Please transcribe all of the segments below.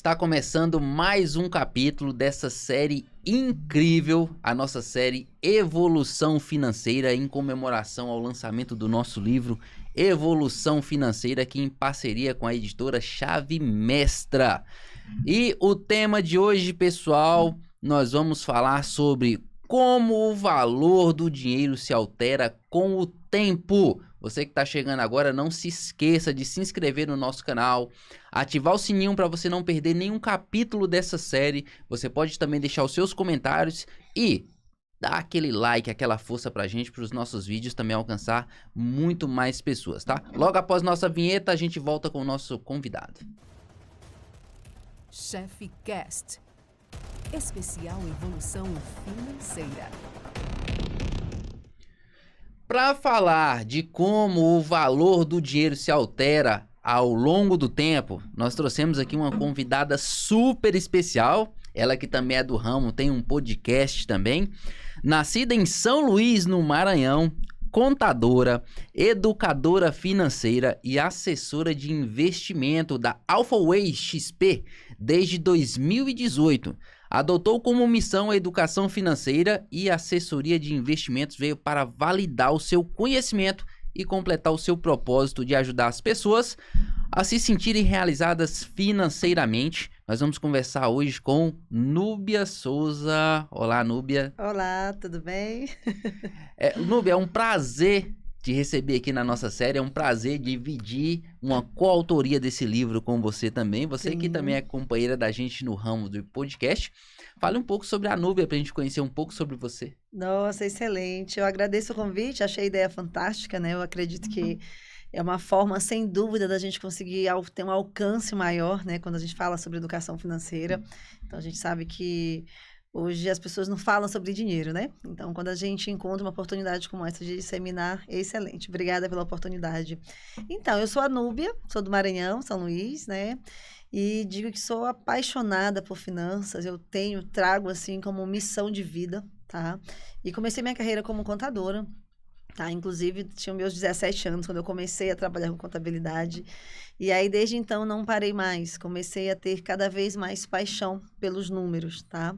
Está começando mais um capítulo dessa série incrível, a nossa série Evolução Financeira, em comemoração ao lançamento do nosso livro Evolução Financeira, aqui em parceria com a editora Chave Mestra. E o tema de hoje, pessoal, nós vamos falar sobre como o valor do dinheiro se altera com o tempo. Você que está chegando agora, não se esqueça de se inscrever no nosso canal, ativar o sininho para você não perder nenhum capítulo dessa série. Você pode também deixar os seus comentários e dar aquele like, aquela força pra gente, para os nossos vídeos também alcançar muito mais pessoas, tá? Logo após nossa vinheta, a gente volta com o nosso convidado. Chave Cast, especial Evolução Financeira. Para falar de como o valor do dinheiro se altera ao longo do tempo, nós trouxemos aqui uma convidada super especial, ela que também é do ramo, tem um podcast também, nascida em São Luís, no Maranhão, contadora, educadora financeira e assessora de investimento da AlphaWay XP desde 2018. Adotou como missão a educação financeira e a assessoria de investimentos, veio para validar o seu conhecimento e completar o seu propósito de ajudar as pessoas a se sentirem realizadas financeiramente. Nós vamos conversar hoje com Núbia Souza. Olá, Núbia. Olá, tudo bem? Núbia, é um prazer te receber aqui na nossa série, é um prazer dividir uma coautoria desse livro com você também. Você Sim. que também é companheira da gente no ramo do podcast. Fale um pouco sobre a Núbia para a gente conhecer um pouco sobre você. Nossa, excelente. Eu agradeço o convite, achei a ideia fantástica, né? Eu acredito que é uma forma, sem dúvida, da gente conseguir ter um alcance maior, né? Quando a gente fala sobre educação financeira. Então, a gente sabe que hoje as pessoas não falam sobre dinheiro, né? Então, quando a gente encontra uma oportunidade como essa de disseminar, é excelente. Obrigada pela oportunidade. Então, eu sou a Núbia, sou do Maranhão, São Luís, né? E digo que sou apaixonada por finanças, trago assim como missão de vida, tá? E comecei minha carreira como contadora, tá? Inclusive, tinha meus 17 anos quando eu comecei a trabalhar com contabilidade. E aí, desde então, não parei mais. Comecei a ter cada vez mais paixão pelos números, tá?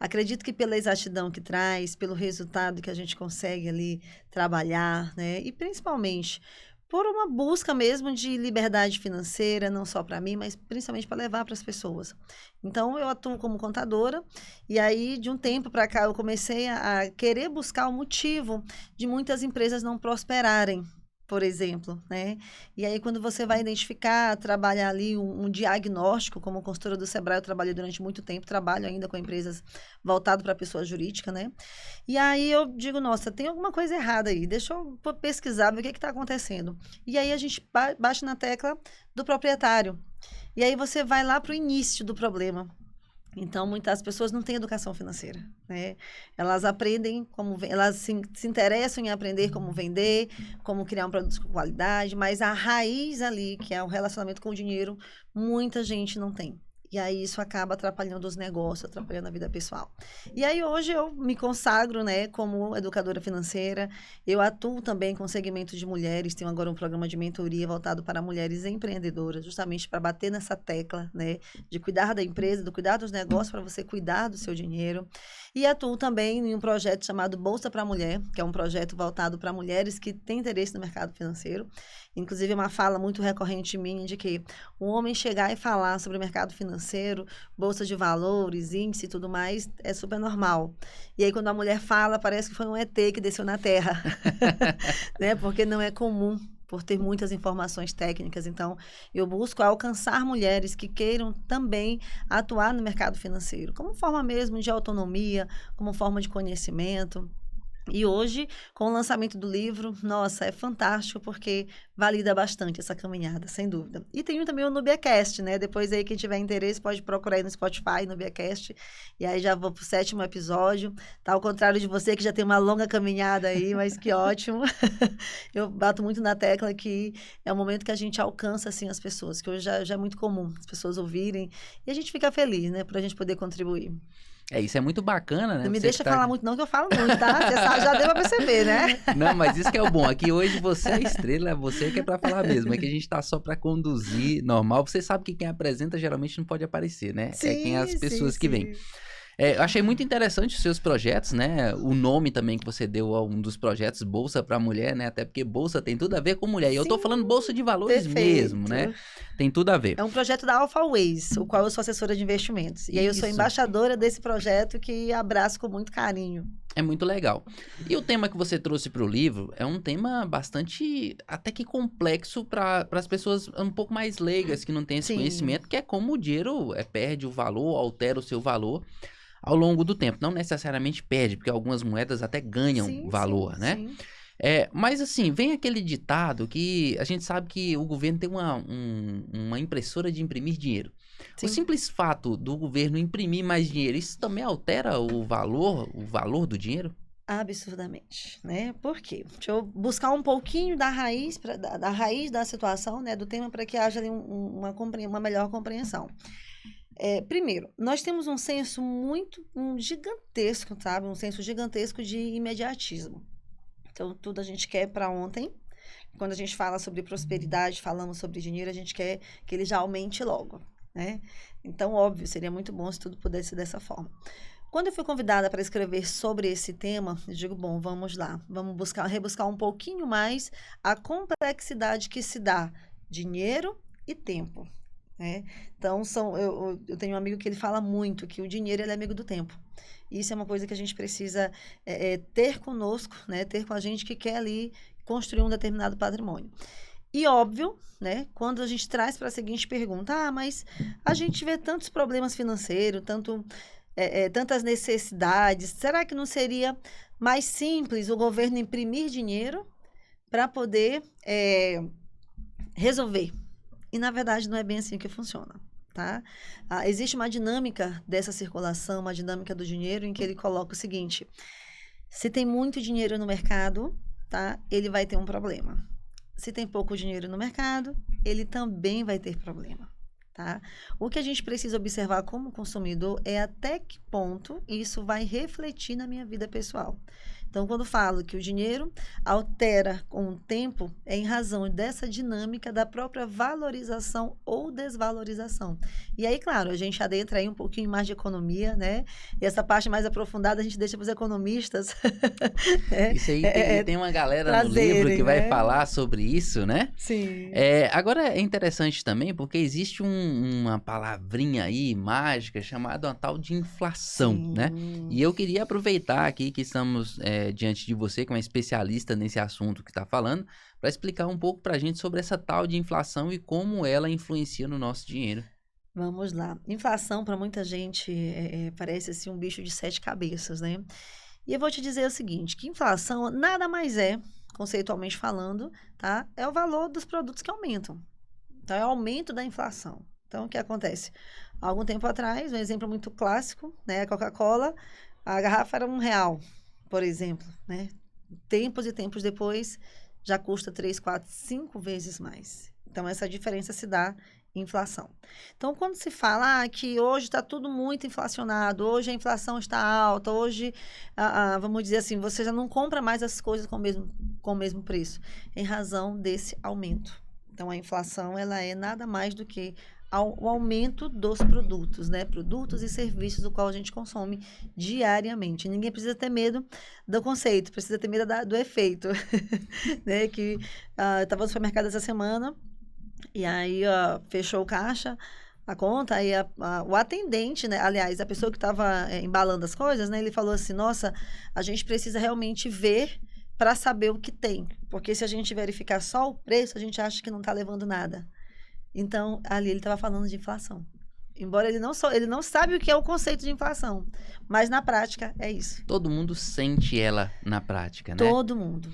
Acredito que pela exatidão que traz, pelo resultado que a gente consegue ali trabalhar, né? E principalmente por uma busca mesmo de liberdade financeira, não só para mim, mas principalmente para levar para as pessoas. Então, eu atuo como contadora e aí, de um tempo para cá, eu comecei a querer buscar o motivo de muitas empresas não prosperarem, por exemplo, né? E aí, quando você vai identificar, trabalhar ali um diagnóstico, como consultora do Sebrae, eu trabalhei durante muito tempo, trabalho ainda com empresas voltadas para a pessoa jurídica, né? E aí eu digo, nossa, tem alguma coisa errada aí, deixa eu pesquisar, ver o que está acontecendo. E aí a gente bate na tecla do proprietário. E aí você vai lá para o início do problema. Então, muitas pessoas não têm educação financeira, né? Elas aprendem elas se interessam em aprender como vender, como criar um produto com qualidade, mas a raiz ali, que é o relacionamento com o dinheiro, muita gente não tem. E aí isso acaba atrapalhando os negócios, atrapalhando a vida pessoal. E aí hoje eu me consagro, né, como educadora financeira. Eu atuo também com segmento de mulheres. Tenho agora um programa de mentoria voltado para mulheres empreendedoras, justamente para bater nessa tecla, né, de cuidar da empresa, do cuidar dos negócios, para você cuidar do seu dinheiro. E atuo também em um projeto chamado Bolsa para Mulher, que é um projeto voltado para mulheres que têm interesse no mercado financeiro. Inclusive, uma fala muito recorrente minha de que o homem chegar e falar sobre o mercado financeiro, bolsa de valores, índice e tudo mais, é super normal. E aí, quando a mulher fala, parece que foi um ET que desceu na Terra, né? Porque não é comum, por ter muitas informações técnicas. Então, eu busco alcançar mulheres que queiram também atuar no mercado financeiro, como forma mesmo de autonomia, como forma de conhecimento. E hoje, com o lançamento do livro, nossa, é fantástico porque valida bastante essa caminhada, sem dúvida. E tem também o NubiaCast, né? Depois aí, quem tiver interesse, pode procurar aí no Spotify, NubiaCast. E aí já vou pro 7º episódio. Tá ao contrário de você, que já tem uma longa caminhada aí, mas que ótimo. Eu bato muito na tecla que é o momento que a gente alcança, assim, as pessoas, que hoje já é muito comum as pessoas ouvirem. E a gente fica feliz, né? Por a gente poder contribuir. Isso é muito bacana, né? Não me Você deixa que falar muito não, que eu falo muito, tá? Você sabe, já deu pra perceber, né? Não, mas isso que é o bom. Aqui hoje você é a estrela, é você que é pra falar mesmo. É que a gente tá só pra conduzir, normal. Você sabe que quem apresenta geralmente não pode aparecer, né? Sim, é quem as pessoas sim, que vêm. sim. Eu achei muito interessante os seus projetos, né? O nome também que você deu a um dos projetos, Bolsa para Mulher, né? Até porque Bolsa tem tudo a ver com mulher. E eu tô Sim, falando Bolsa de Valores mesmo, né? perfeito. Tem tudo a ver. É um projeto da Alpha Ways, o qual eu sou assessora de investimentos. E aí eu sou Isso. embaixadora desse projeto que abraço com muito carinho. É muito legal. E o tema que você trouxe para o livro é um tema bastante, até que complexo para as pessoas um pouco mais leigas, que não têm esse Sim. conhecimento, que é como o dinheiro perde o valor, altera o seu valor ao longo do tempo. Não necessariamente perde, porque algumas moedas até ganham Sim, valor, sim, né? sim. Mas assim, vem aquele ditado que a gente sabe que o governo tem uma impressora de imprimir dinheiro. Sim. O simples fato do governo imprimir mais dinheiro, isso também altera o valor do dinheiro? Absurdamente, né? Por quê? Deixa eu buscar um pouquinho da raiz, da raiz da situação, né? Do tema, para que haja ali uma melhor compreensão. Primeiro, nós temos um senso gigantesco, sabe? Um senso gigantesco de imediatismo. Então, tudo a gente quer para ontem. Quando a gente fala sobre prosperidade, falamos sobre dinheiro, a gente quer que ele já aumente logo, né? Então, óbvio, seria muito bom se tudo pudesse ser dessa forma. Quando eu fui convidada para escrever sobre esse tema, eu digo, bom, vamos lá, vamos rebuscar um pouquinho mais a complexidade que se dá dinheiro e tempo, né? Então, eu tenho um amigo que ele fala muito que o dinheiro ele é amigo do tempo. Isso é uma coisa que a gente precisa ter conosco, né? Ter com a gente que quer ali construir um determinado patrimônio. E óbvio, né? Quando a gente traz para a seguinte pergunta, mas a gente vê tantos problemas financeiros, tantas necessidades, será que não seria mais simples o governo imprimir dinheiro para poder resolver? E, na verdade, não é bem assim que funciona, tá? Existe uma dinâmica dessa circulação, uma dinâmica do dinheiro, em que ele coloca o seguinte: se tem muito dinheiro no mercado, tá? Ele vai ter um problema. Se tem pouco dinheiro no mercado, ele também vai ter problema, tá? O que a gente precisa observar como consumidor é até que ponto isso vai refletir na minha vida pessoal. Então, quando falo que o dinheiro altera com o tempo, é em razão dessa dinâmica da própria valorização ou desvalorização. E aí, claro, a gente adentra aí um pouquinho mais de economia, né? E essa parte mais aprofundada a gente deixa para os economistas. Isso aí tem uma galera no livro que vai falar sobre isso, né? Sim. Agora é interessante também porque existe uma palavrinha aí mágica chamada uma tal de inflação, Sim. né? E eu queria aproveitar aqui que estamos diante de você, que é uma especialista nesse assunto que está falando, para explicar um pouco para a gente sobre essa tal de inflação e como ela influencia no nosso dinheiro. Vamos lá. Inflação, para muita gente, parece assim um bicho de 7 cabeças, né? E eu vou te dizer o seguinte, que inflação nada mais é, conceitualmente falando, tá? É o valor dos produtos que aumentam. Então, é o aumento da inflação. Então, o que acontece? Há algum tempo atrás, um exemplo muito clássico, né? A Coca-Cola, a garrafa era R$1, por exemplo, né? Tempos e tempos depois, já custa 3, 4, 5 vezes mais. Então, essa diferença se dá em inflação. Então, quando se fala que hoje está tudo muito inflacionado, hoje a inflação está alta, hoje, vamos dizer assim, você já não compra mais as coisas com o mesmo preço, em razão desse aumento. Então, a inflação, ela é nada mais do que o aumento dos produtos, né? Produtos e serviços do qual a gente consome diariamente. Ninguém precisa ter medo do conceito, precisa ter medo do efeito. Né? Que eu estava no supermercado essa semana, e aí fechou o caixa, a conta, aí o atendente, né? Aliás, a pessoa que estava embalando as coisas, né? Ele falou assim, nossa, a gente precisa realmente ver para saber o que tem. Porque se a gente verificar só o preço, a gente acha que não está levando nada. Então, ali ele estava falando de inflação. Embora ele não sabe o que é o conceito de inflação, mas na prática é isso. Todo mundo sente ela na prática, né? Todo mundo.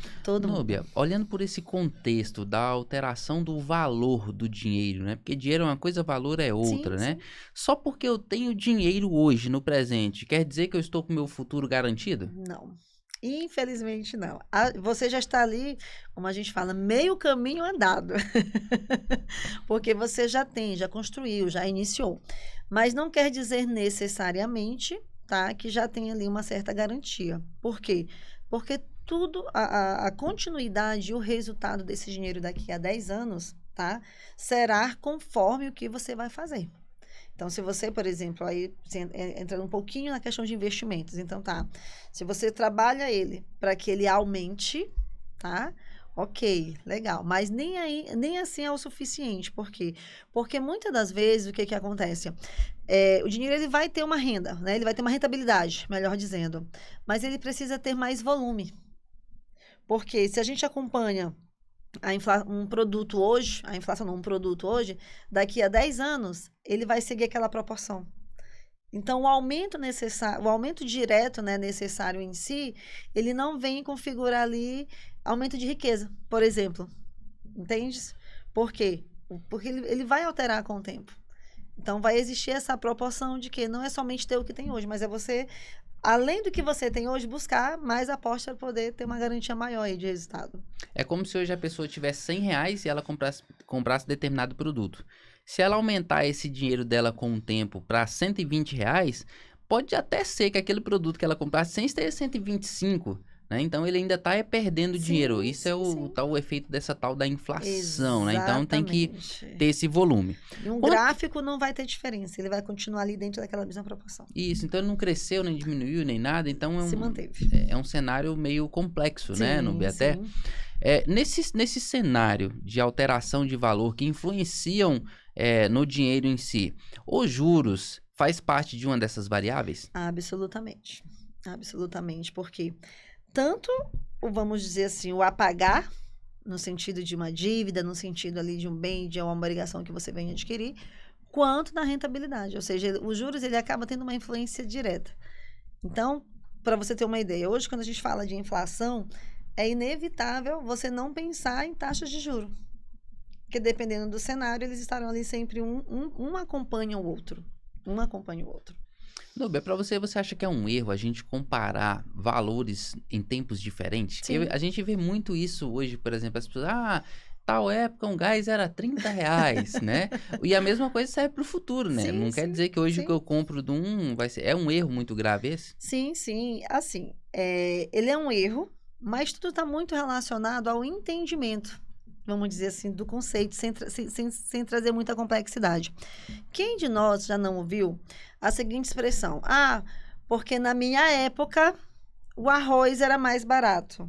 Núbia, olhando por esse contexto da alteração do valor do dinheiro, né? Porque dinheiro é uma coisa, valor é outra, sim, né? sim. Só porque eu tenho dinheiro hoje, no presente, quer dizer que eu estou com o meu futuro garantido? Não. Infelizmente, não. Você já está ali, como a gente fala, meio caminho andado. Porque você já construiu, já iniciou. Mas não quer dizer necessariamente, tá? Que já tem ali uma certa garantia. Por quê? Porque tudo, a continuidade e o resultado desse dinheiro daqui a 10 anos, tá? Será conforme o que você vai fazer. Então, se você, por exemplo, aí entrando um pouquinho na questão de investimentos, então tá, se você trabalha ele para que ele aumente, tá? Ok, legal, mas nem assim é o suficiente, por quê? Porque muitas das vezes, o que que acontece? O dinheiro, ele vai ter uma renda, né? Ele vai ter uma rentabilidade, melhor dizendo, mas ele precisa ter mais volume, porque se a gente acompanha um produto hoje, a inflação não, um produto hoje, daqui a 10 anos, ele vai seguir aquela proporção. Então, o aumento necessário, o aumento direto, né, necessário em si, ele não vem configurar ali aumento de riqueza, por exemplo. Entende? Por quê? Porque ele vai alterar com o tempo. Então, vai existir essa proporção de que não é somente ter o que tem hoje, mas é você, além do que você tem hoje, buscar mais apostas para poder ter uma garantia maior aí de resultado. É como se hoje a pessoa tivesse R$ 100 e ela comprasse determinado produto. Se ela aumentar esse dinheiro dela com o tempo para R$ 120, pode até ser que aquele produto que ela comprasse sem ter 125, né? Então ele ainda está perdendo dinheiro. Isso é o efeito dessa tal da inflação, né? Então tem que ter esse volume. E um gráfico não vai ter diferença, ele vai continuar ali dentro daquela mesma proporção. Isso, então ele não cresceu, nem diminuiu, nem nada, então se manteve. É um cenário meio complexo, né, Nubia? Até nesse cenário de alteração de valor que influenciam no dinheiro em si, os juros faz parte de uma dessas variáveis? Absolutamente, absolutamente, porque tanto, vamos dizer assim, o apagar, no sentido de uma dívida, no sentido ali de um bem, de uma obrigação que você vem adquirir, quanto na rentabilidade. Ou seja, os juros, ele acaba tendo uma influência direta. Então, para você ter uma ideia, hoje quando a gente fala de inflação, é inevitável você não pensar em taxas de juros. Porque dependendo do cenário, eles estarão ali sempre, um acompanha o outro. Um acompanha o outro. Nubia, para você acha que é um erro a gente comparar valores em tempos diferentes? A gente vê muito isso hoje, por exemplo, as pessoas, tal época um gás era R$ 30, né? E a mesma coisa serve para o futuro, né? Sim, não quer dizer que hoje o que eu compro de um vai ser... É um erro muito grave esse? Sim. Assim, ele é um erro, mas tudo está muito relacionado ao entendimento, vamos dizer assim, do conceito, sem trazer muita complexidade. Quem de nós já não ouviu a seguinte expressão? Porque na minha época o arroz era mais barato.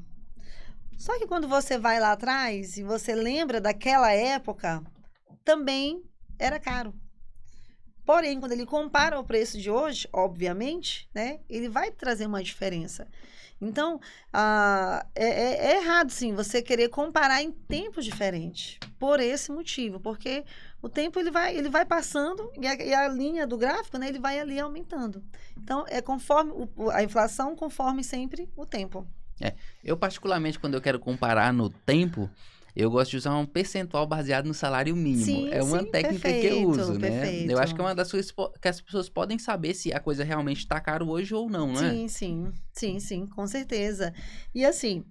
Só que quando você vai lá atrás e você lembra daquela época, também era caro. Porém, quando ele compara o preço de hoje, obviamente, né, ele vai trazer uma diferença. Então, é errado, sim, você querer comparar em tempos diferentes, por esse motivo, porque o tempo ele vai passando e a linha do gráfico, né, ele vai ali aumentando. Então, é conforme a inflação, conforme sempre o tempo. Eu particularmente, quando eu quero comparar no tempo, eu gosto de usar um percentual baseado no salário mínimo. Sim, é uma técnica que eu uso, né? Perfeito. Eu acho que é uma das coisas que as pessoas podem saber se a coisa realmente está caro hoje ou não, né? Sim, com certeza. E assim,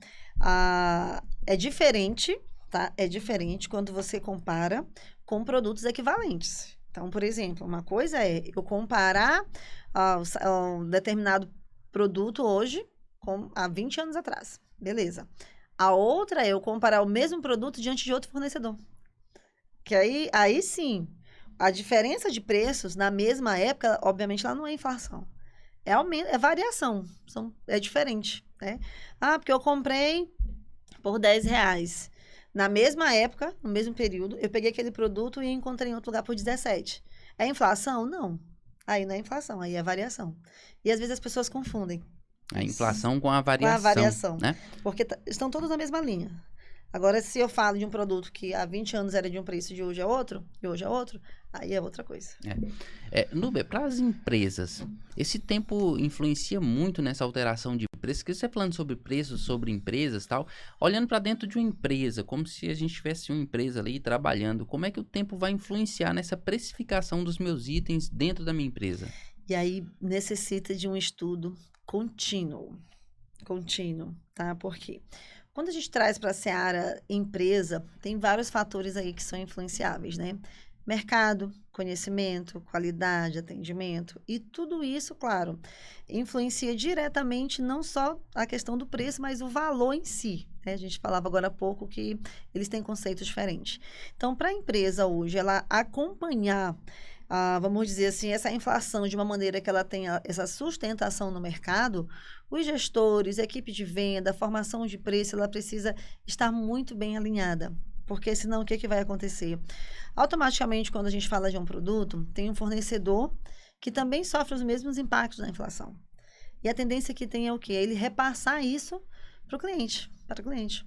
é diferente, tá? É diferente quando você compara com produtos equivalentes. Então, por exemplo, uma coisa é eu comparar um determinado produto hoje há 20 anos atrás. Beleza. A outra é eu comparar o mesmo produto diante de outro fornecedor. Que aí sim, a diferença de preços na mesma época, obviamente, ela não é inflação. É aumento, é variação. É diferente, né? Porque eu comprei por R$10. Na mesma época, no mesmo período, eu peguei aquele produto e encontrei em outro lugar por 17. É inflação? Não. Aí não é inflação, aí é variação. E às vezes as pessoas confundem. A inflação com a variação. Né? Porque estão todos na mesma linha. Agora, se eu falo de um produto que há 20 anos era de um preço e hoje é outro, aí é outra coisa. Nubia, para as empresas, esse tempo influencia muito nessa alteração de preço, que você falando sobre preços, sobre empresas e tal, olhando para dentro de uma empresa, como se a gente tivesse uma empresa ali trabalhando, como é que o tempo vai influenciar nessa precificação dos meus itens dentro da minha empresa? E aí necessita de um estudo contínuo, tá? Por quê? Quando a gente traz para a seara empresa, tem vários fatores aí que são influenciáveis, né? Mercado, conhecimento, qualidade, atendimento e tudo isso, claro, influencia diretamente não só a questão do preço, mas o valor em si, né? A gente falava agora há pouco que eles têm conceitos diferentes. Então, para a empresa hoje, ela acompanhar, vamos dizer assim, essa inflação de uma maneira que ela tenha essa sustentação no mercado, os gestores, a equipe de venda, a formação de preço, ela precisa estar muito bem alinhada. Porque senão o que vai acontecer? Automaticamente, quando a gente fala de um produto, tem um fornecedor que também sofre os mesmos impactos da inflação. E a tendência que tem é o quê? Ele repassar isso para o cliente, para o cliente.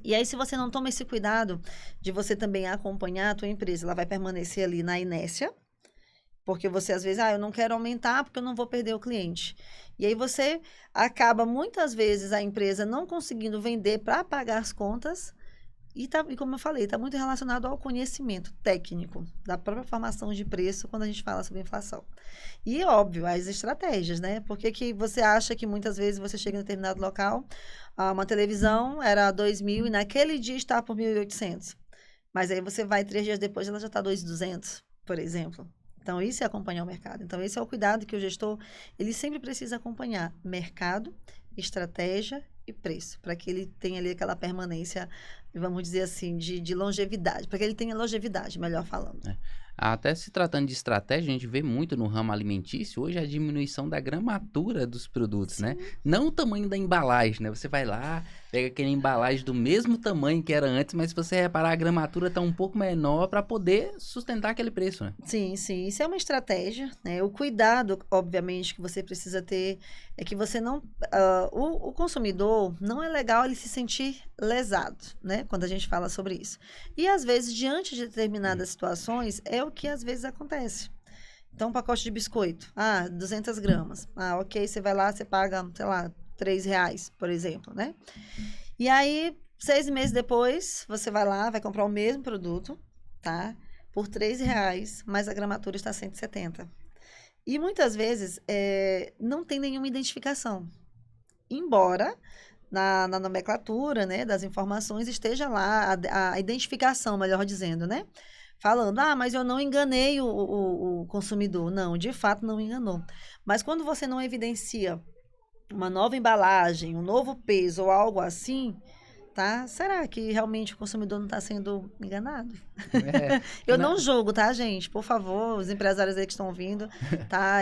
E aí, se você não toma esse cuidado de você também acompanhar a tua empresa, ela vai permanecer ali na inércia, porque você, às vezes, eu não quero aumentar porque eu não vou perder o cliente. E aí você acaba, muitas vezes, a empresa não conseguindo vender para pagar as contas. E como eu falei, está muito relacionado ao conhecimento técnico da própria formação de preço quando a gente fala sobre inflação. E, óbvio, as estratégias, né? Por que você acha que muitas vezes você chega em determinado local, uma televisão era 2.000 e naquele dia está por 1.800. Mas aí você vai 3 dias depois, ela já está 2.200, por exemplo. Então, isso é acompanhar o mercado. Então, esse é o cuidado que o gestor, ele sempre precisa acompanhar mercado, estratégia e preço, para que ele tenha ali aquela permanência, vamos dizer assim, de longevidade, para que ele tenha longevidade, melhor falando. Até se tratando de estratégia, a gente vê muito no ramo alimentício, hoje a diminuição da gramatura dos produtos, né? Não o tamanho da embalagem, né? Você vai lá, pega aquela embalagem do mesmo tamanho que era antes, mas se você reparar, a gramatura está um pouco menor para poder sustentar aquele preço, né? Sim, sim. Isso é uma estratégia, né? O cuidado, obviamente, que você precisa ter é que você não... o consumidor, não é legal ele se sentir lesado, né? Quando a gente fala sobre isso. E, às vezes, diante de determinadas situações, é o que às vezes acontece. Então, um pacote de biscoito, 200 gramas. Ok, você vai lá, você paga, sei lá, R$3, por exemplo, né? E aí, 6 meses depois, você vai lá, vai comprar o mesmo produto, tá? Por R$3, mas a gramatura está 170. E muitas vezes, não tem nenhuma identificação. Embora na nomenclatura, né, das informações esteja lá a identificação, melhor dizendo, né? Falando, mas eu não enganei o consumidor. Não, de fato não enganou. Mas quando você não evidencia uma nova embalagem, um novo peso ou algo assim, tá? Será que realmente o consumidor não está sendo enganado? Eu não julgo, tá, gente? Por favor, os empresários aí que estão ouvindo, tá?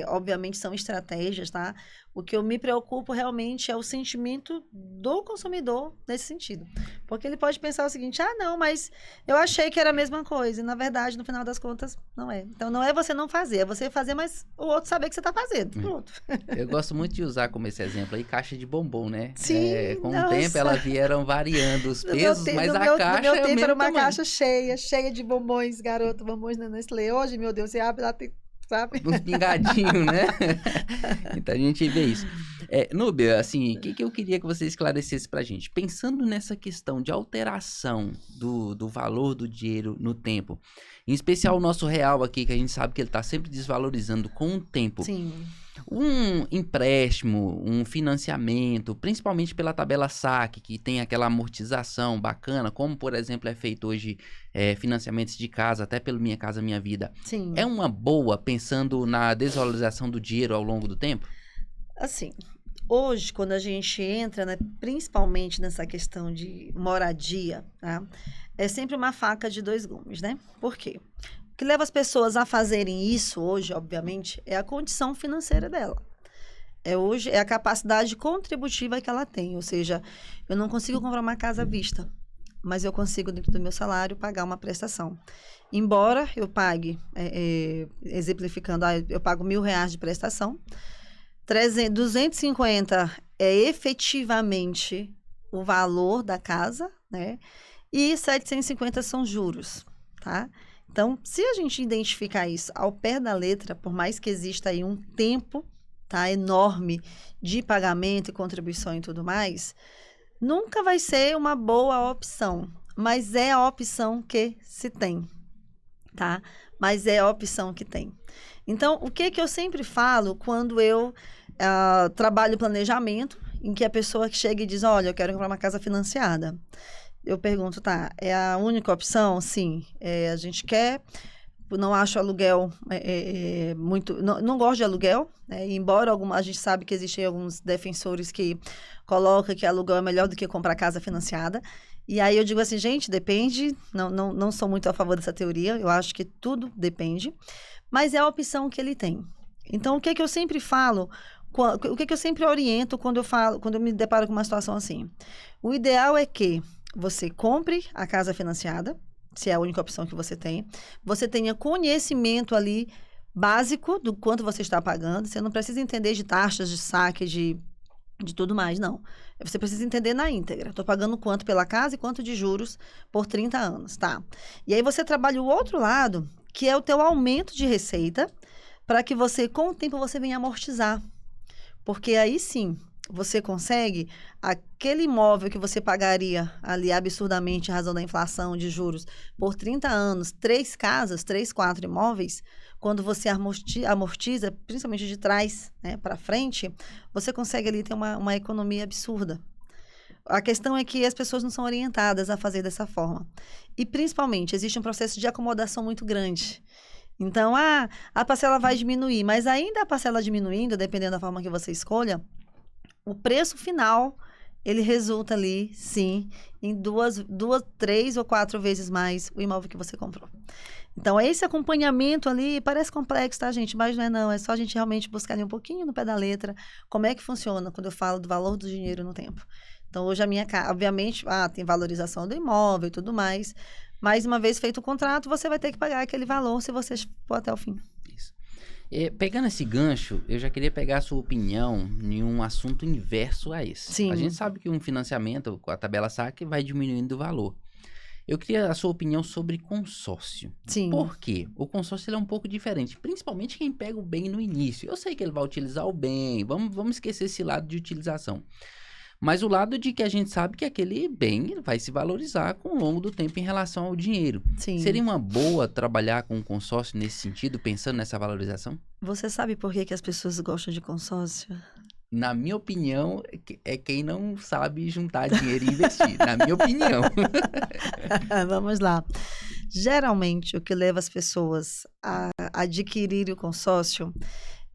Obviamente são estratégias, tá? O que eu me preocupo realmente é o sentimento do consumidor nesse sentido. Porque ele pode pensar o seguinte, não, mas eu achei que era a mesma coisa. E, na verdade, no final das contas, não é. Então, não é você não fazer, é você fazer, mas o outro saber que você está fazendo. Pronto. Eu gosto muito de usar como esse exemplo aí, caixa de bombom, né? Sim, com o tempo, elas vieram variando os pesos, mas a caixa no meu tempo mesmo era uma tamanho. caixa cheia de bombons, garoto, bombons da Nestlé. Hoje, meu Deus, você abre lá, tem... sabe? Uns pingadinhos, né? Então a gente vê isso. Núbia, assim, o que eu queria que você esclarecesse pra gente? Pensando nessa questão de alteração do valor do dinheiro no tempo, em especial o nosso real aqui, que a gente sabe que ele tá sempre desvalorizando com o tempo. Sim. Um empréstimo, um financiamento, principalmente pela tabela saque, que tem aquela amortização bacana, como, por exemplo, é feito hoje financiamentos de casa, até pelo Minha Casa Minha Vida. Sim. É uma boa, pensando na desvalorização do dinheiro ao longo do tempo? Assim, hoje, quando a gente entra, né, principalmente nessa questão de moradia, tá? É sempre uma faca de 2 gumes, né? Por quê? O que leva as pessoas a fazerem isso hoje, obviamente, é a condição financeira dela. Hoje é a capacidade contributiva que ela tem. Ou seja, eu não consigo comprar uma casa à vista, mas eu consigo, dentro do meu salário, pagar uma prestação. Embora eu pague, exemplificando, eu pago R$1.000 de prestação, 250 é efetivamente o valor da casa, né? E 750 são juros, tá? Então, se a gente identificar isso ao pé da letra, por mais que exista aí um tempo, tá, enorme de pagamento e contribuição e tudo mais, nunca vai ser uma boa opção, mas é a opção que se tem, tá? Mas é a opção que tem. Então, o que eu sempre falo quando eu trabalho planejamento, em que a pessoa chega e diz, olha, eu quero comprar uma casa financiada. eu pergunto, tá, é a única opção? Sim. A gente quer, não acho aluguel muito, não gosto de aluguel, né? Embora a gente sabe que existem alguns defensores que colocam que aluguel é melhor do que comprar casa financiada. E aí eu digo assim, gente, depende, não sou muito a favor dessa teoria, eu acho que tudo depende, mas é a opção que ele tem. Então, o que eu sempre falo, o que eu sempre oriento quando eu me deparo com uma situação assim? O ideal é que você compre a casa financiada, se é a única opção que você tem, você tenha conhecimento ali básico do quanto você está pagando, você não precisa entender de taxas, de saque, de tudo mais, não. Você precisa entender na íntegra. Estou pagando quanto pela casa e quanto de juros por 30 anos, tá? E aí você trabalha o outro lado, que é o teu aumento de receita, para que você, com o tempo, você venha amortizar. Porque aí sim, você consegue aquele imóvel que você pagaria ali absurdamente em razão da inflação de juros por 30 anos, 3 casas, 3, 4 imóveis, quando você amortiza, principalmente de trás, né, para frente, você consegue ali ter uma economia absurda. A questão é que as pessoas não são orientadas a fazer dessa forma. E, principalmente, existe um processo de acomodação muito grande. Então, a parcela vai diminuir, mas ainda a parcela diminuindo, dependendo da forma que você escolha, o preço final, ele resulta ali, sim, em 2, 3 ou 4 vezes mais o imóvel que você comprou. Então, esse acompanhamento ali parece complexo, tá, gente? Mas não, é só a gente realmente buscar ali um pouquinho no pé da letra, como é que funciona quando eu falo do valor do dinheiro no tempo. Então, hoje a minha casa, obviamente, tem valorização do imóvel e tudo mais, mas uma vez feito o contrato, você vai ter que pagar aquele valor se você for até o fim. Isso. Pegando esse gancho, eu já queria pegar a sua opinião em um assunto inverso a esse. Sim. A gente sabe que um financiamento com a tabela saque vai diminuindo o valor. Eu queria a sua opinião sobre consórcio. Sim. Por quê? O consórcio ele é um pouco diferente, principalmente quem pega o bem no início. Eu sei que ele vai utilizar o bem, vamos esquecer esse lado de utilização. Mas o lado de que a gente sabe que aquele bem vai se valorizar com o longo do tempo em relação ao dinheiro. Sim. Seria uma boa trabalhar com um consórcio nesse sentido, pensando nessa valorização? Você sabe por que as pessoas gostam de consórcio? Na minha opinião, é quem não sabe juntar dinheiro e investir. Na minha opinião. Vamos lá. Geralmente, o que leva as pessoas a adquirir o consórcio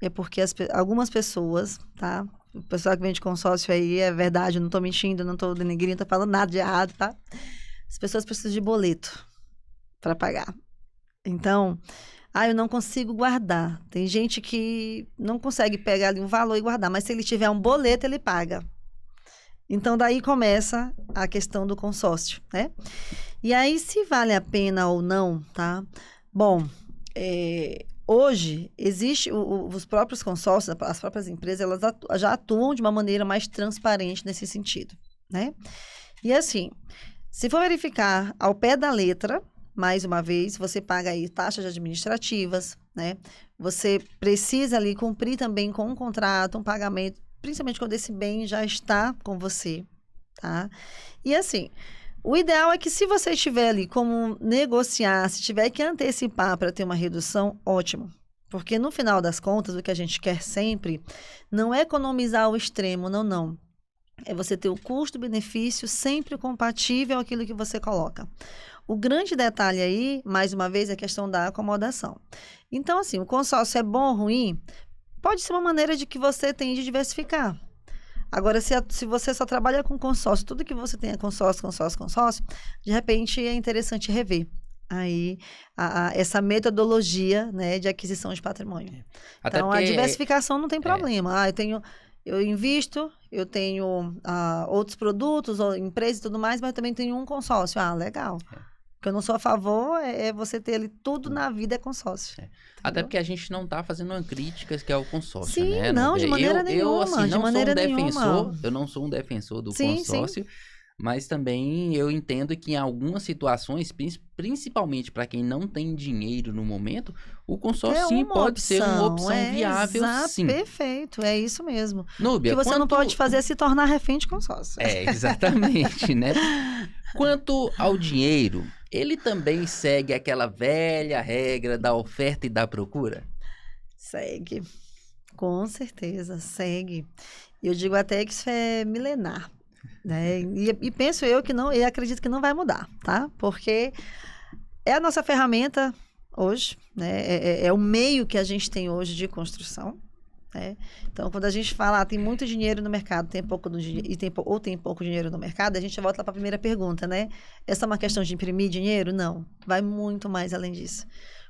é porque algumas pessoas, tá? O pessoal que vende consórcio aí, é verdade, eu não tô mentindo, não tô denegrindo, não tô falando nada de errado, tá? As pessoas precisam de boleto para pagar. Então, eu não consigo guardar. Tem gente que não consegue pegar ali um valor e guardar, mas se ele tiver um boleto, ele paga. Então, daí começa a questão do consórcio, né? E aí, se vale a pena ou não, tá? Bom, hoje, existe os próprios consórcios, as próprias empresas, elas já atuam de uma maneira mais transparente nesse sentido, né? E assim, se for verificar ao pé da letra, mais uma vez, você paga aí taxas administrativas, né? Você precisa ali cumprir também com um contrato, um pagamento, principalmente quando esse bem já está com você, tá? E assim, o ideal é que se você estiver ali como negociar, se tiver que antecipar para ter uma redução, ótimo. Porque no final das contas, o que a gente quer sempre não é economizar ao extremo, não. É você ter o custo-benefício sempre compatível àquilo que você coloca. O grande detalhe aí, mais uma vez, é a questão da acomodação. Então, assim, o consórcio é bom ou ruim? Pode ser uma maneira de que você tem de diversificar. Agora, se você só trabalha com consórcio, tudo que você tem é consórcio, de repente é interessante rever aí essa metodologia, né, de aquisição de patrimônio. Até então, porque a diversificação não tem problema. Eu invisto, eu tenho outros produtos, ou empresas e tudo mais, mas eu também tenho um consórcio. Legal. O que eu não sou a favor é você ter ali tudo na vida é consórcio. Até porque a gente não está fazendo uma crítica que é o consórcio, sim, né? Não, de maneira nenhuma. Eu não sou um defensor do consórcio, mas também eu entendo que em algumas situações, principalmente para quem não tem dinheiro no momento, o consórcio sim pode ser uma opção viável, sim. Perfeito, é isso mesmo. Núbia, o que você não pode fazer é se tornar refém de consórcio. Exatamente, né? Quanto ao dinheiro, ele também segue aquela velha regra da oferta e da procura? Segue, com certeza, segue. Eu digo até que isso é milenar. né? E penso eu que não, e acredito que não vai mudar, tá? Porque é a nossa ferramenta hoje, né? É o meio que a gente tem hoje de construção, né? Então, quando a gente fala, tem muito dinheiro no mercado, tem pouco ou tem pouco dinheiro no mercado, a gente volta lá para a primeira pergunta, né? Essa é uma questão de imprimir dinheiro? Não, vai muito mais além disso.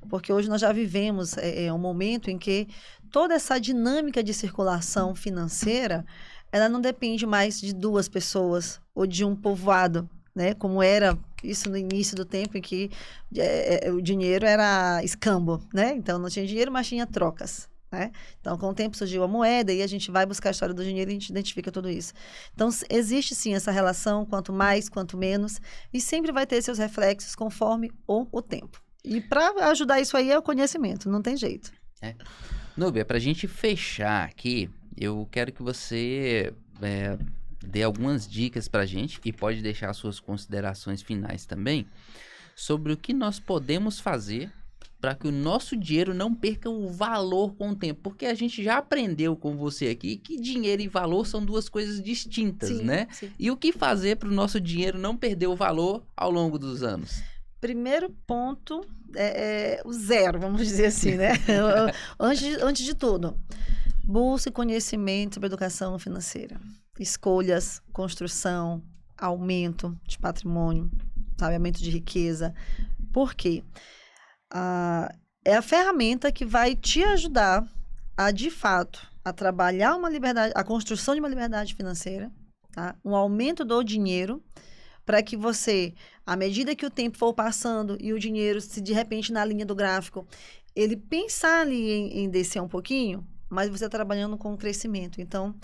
Porque hoje nós já vivemos um momento em que toda essa dinâmica de circulação financeira, ela não depende mais de duas pessoas ou de um povoado, né? Como era isso no início do tempo em que o dinheiro era escambo, né? Então não tinha dinheiro, mas tinha trocas, né? Então com o tempo surgiu a moeda e a gente vai buscar a história do dinheiro e a gente identifica tudo isso. Então existe sim essa relação, quanto mais, quanto menos, e sempre vai ter seus reflexos conforme o tempo. E para ajudar isso aí é o conhecimento, não tem jeito. Núbia, para a gente fechar aqui, eu quero que você dê algumas dicas para a gente e pode deixar suas considerações finais também sobre o que nós podemos fazer para que o nosso dinheiro não perca o valor com o tempo. Porque a gente já aprendeu com você aqui que dinheiro e valor são duas coisas distintas, Sim, né? sim. E o que fazer para o nosso dinheiro não perder o valor ao longo dos anos? Primeiro ponto é o zero, vamos dizer assim, né? Antes de tudo, busque conhecimento sobre educação financeira. Escolhas, construção, aumento de patrimônio, sabe? Aumento de riqueza. Por quê? É a ferramenta que vai te ajudar a, de fato, a trabalhar uma liberdade, a construção de uma liberdade financeira, tá? Um aumento do dinheiro, para que você, à medida que o tempo for passando e o dinheiro, se de repente na linha do gráfico, ele pensar ali em descer um pouquinho, mas você trabalhando com o crescimento. Então,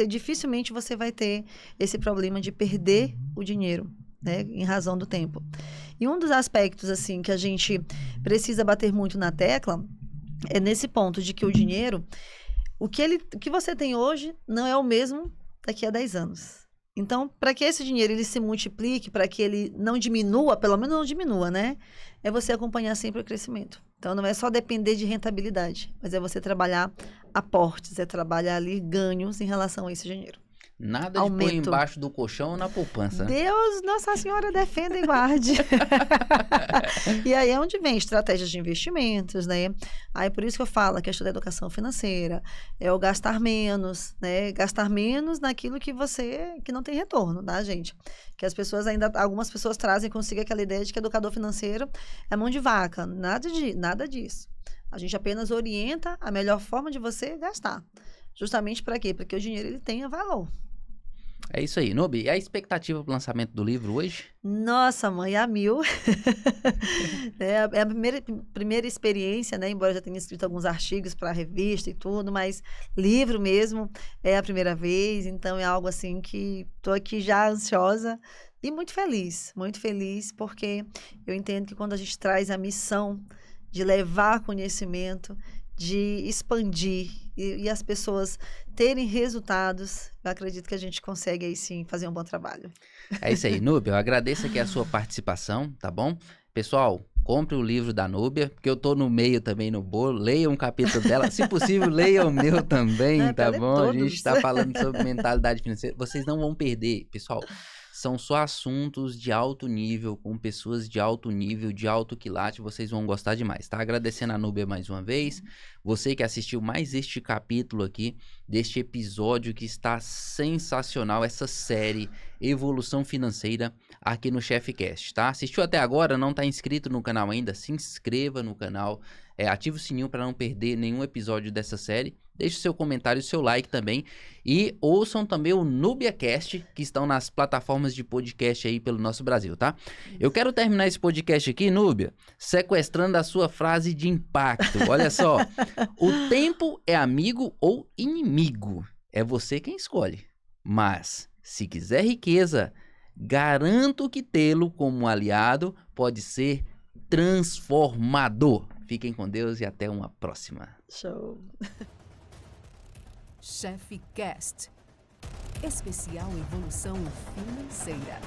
dificilmente você vai ter esse problema de perder o dinheiro, né, em razão do tempo. E um dos aspectos, assim, que a gente precisa bater muito na tecla é nesse ponto de que o dinheiro, o que você tem hoje não é o mesmo daqui a 10 anos. Então, para que esse dinheiro ele se multiplique, para que ele não diminua, pelo menos não diminua, né? É você acompanhar sempre o crescimento. Então, não é só depender de rentabilidade, mas é você trabalhar aportes, é trabalhar ali ganhos em relação a esse dinheiro. Nada de pôr embaixo do colchão ou na poupança. Deus, Nossa Senhora, defenda e guarde. E aí é onde vem estratégias de investimentos, né? Aí por isso que eu falo a questão da educação financeira, é o gastar menos, né? Gastar menos naquilo que não tem retorno, tá, gente? Que as pessoas algumas pessoas trazem consigo aquela ideia de que educador financeiro é mão de vaca. Nada disso. A gente apenas orienta a melhor forma de você gastar. Justamente para quê? Para que o dinheiro ele tenha valor. É isso aí, Nubi. E a expectativa para o lançamento do livro hoje? Nossa, mãe, a mil. É a primeira experiência, né? Embora eu já tenha escrito alguns artigos para a revista e tudo, mas livro mesmo é a primeira vez. Então, é algo assim que estou aqui já ansiosa e muito feliz, porque eu entendo que quando a gente traz a missão de levar conhecimento, de expandir e as pessoas terem resultados, eu acredito que a gente consegue aí sim fazer um bom trabalho. É isso aí, Núbia, eu agradeço aqui a sua participação, tá bom? Pessoal, compre o livro da Núbia, porque eu tô no meio também no bolo, leia um capítulo dela, se possível leia o meu também, tá bom? A gente tá falando sobre mentalidade financeira, vocês não vão perder, pessoal. São só assuntos de alto nível, com pessoas de alto nível, de alto quilate, vocês vão gostar demais, tá? Agradecendo a Núbia mais uma vez, você que assistiu mais este capítulo aqui, deste episódio que está sensacional, essa série Evolução Financeira aqui no ChefCast, tá? Assistiu até agora, não tá inscrito no canal ainda, se inscreva no canal, ative o sininho para não perder nenhum episódio dessa série. Deixe seu comentário e seu like também. E ouçam também o NubiaCast, que estão nas plataformas de podcast aí pelo nosso Brasil, tá? Eu quero terminar esse podcast aqui, Núbia, sequestrando a sua frase de impacto. Olha só. O tempo é amigo ou inimigo? É você quem escolhe. Mas, se quiser riqueza, garanto que tê-lo como aliado pode ser transformador. Fiquem com Deus e até uma próxima. Show! ChefCast, especial Evolução Financeira.